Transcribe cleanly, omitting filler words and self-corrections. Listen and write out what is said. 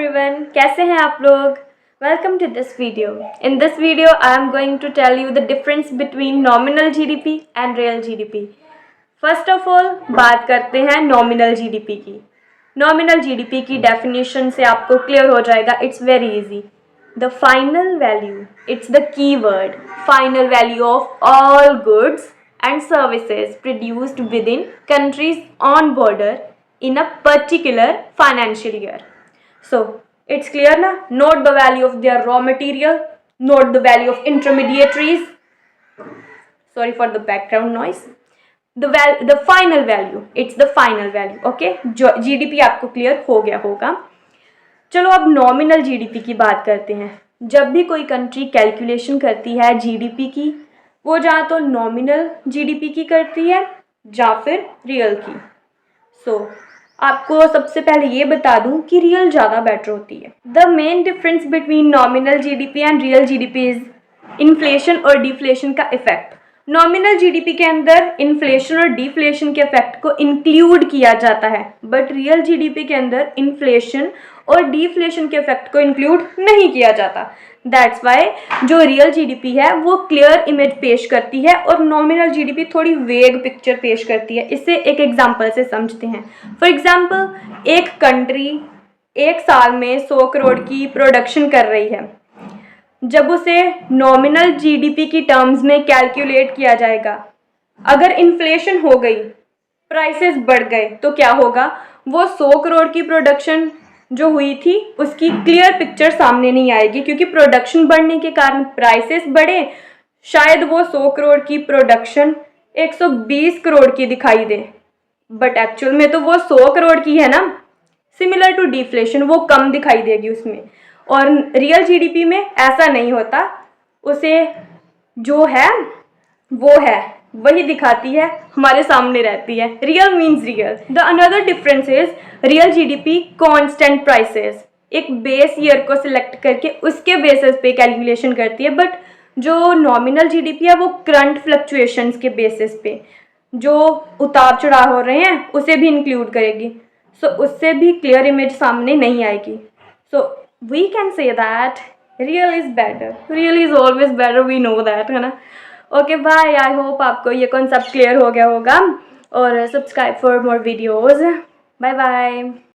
everyone, कैसे हैं आप लोग? Welcome to this video. In this video, I am going to tell you the difference between nominal GDP and real GDP. First of all, बात करते हैं nominal GDP की. Nominal GDP की definition से आपको clear हो जाएगा. It's very easy. The final value. It's the key word. Final value of all goods and services produced within countries on border in a particular financial year. So it's clear na? Note the value of their raw material, note the value of intermediaries. Sorry for the background noise. The final value, it's the final value. Okay, GDP आपको clear हो गया होगा. चलो अब nominal GDP की बात करते हैं. जब भी कोई कंट्री कैलकुलेशन करती है जीडीपी की, वो जहाँ तो नॉमिनल जीडीपी की करती है या फिर रियल की. आपको सबसे पहले ये बता दूं कि रियल ज़्यादा बेटर होती है. The main difference between nominal GDP and real GDP is inflation और डिफ्लेशन का इफेक्ट. नॉमिनल जीडीपी के अंदर इन्फ्लेशन और डिफ्लेशन के इफेक्ट को इंक्लूड किया जाता है, बट रियल जीडीपी के अंदर इन्फ्लेशन और डिफ्लेशन के इफेक्ट को इंक्लूड नहीं किया जाता. दैट्स वाई जो रियल जीडीपी है वो क्लियर इमेज पेश करती है और नॉमिनल जीडीपी थोड़ी वेग पिक्चर पेश करती है. इसे एक एग्जांपल से समझते हैं. फॉर एग्जांपल, एक कंट्री एक साल में 100 करोड़ की प्रोडक्शन कर रही है. जब उसे नॉमिनल जीडीपी की टर्म्स में कैलकुलेट किया जाएगा, अगर इन्फ्लेशन हो गई, प्राइसेस बढ़ गए, तो क्या होगा? वो 100 करोड़ की प्रोडक्शन जो हुई थी उसकी क्लियर पिक्चर सामने नहीं आएगी, क्योंकि प्रोडक्शन बढ़ने के कारण प्राइसेस बढ़े. शायद वो 100 करोड़ की प्रोडक्शन 120 करोड़ की दिखाई दे, बट एक्चुअल में तो वो 100 करोड़ की है ना. सिमिलर टू डिफ्लेशन, वो कम दिखाई देगी उसमें. और रियल जीडीपी में ऐसा नहीं होता. उसे जो है वो है वही दिखाती है, हमारे सामने रहती है. Real means real. The another difference is real GDP constant prices. एक बेस ईयर को सिलेक्ट करके उसके बेसिस पे कैलकुलेशन करती है, बट जो नॉमिनल जीडीपी है वो करंट फ्लक्चुएशंस के बेसिस पे जो उतार चढ़ाव हो रहे हैं उसे भी इंक्लूड करेगी. सो उससे भी क्लियर इमेज सामने नहीं आएगी. So we can say that real is better. Real is always better, we know that, है ना. Okay bye. आई होप आपको ये कॉन्सेप्ट क्लियर हो गया होगा. और subscribe for more videos. Bye bye.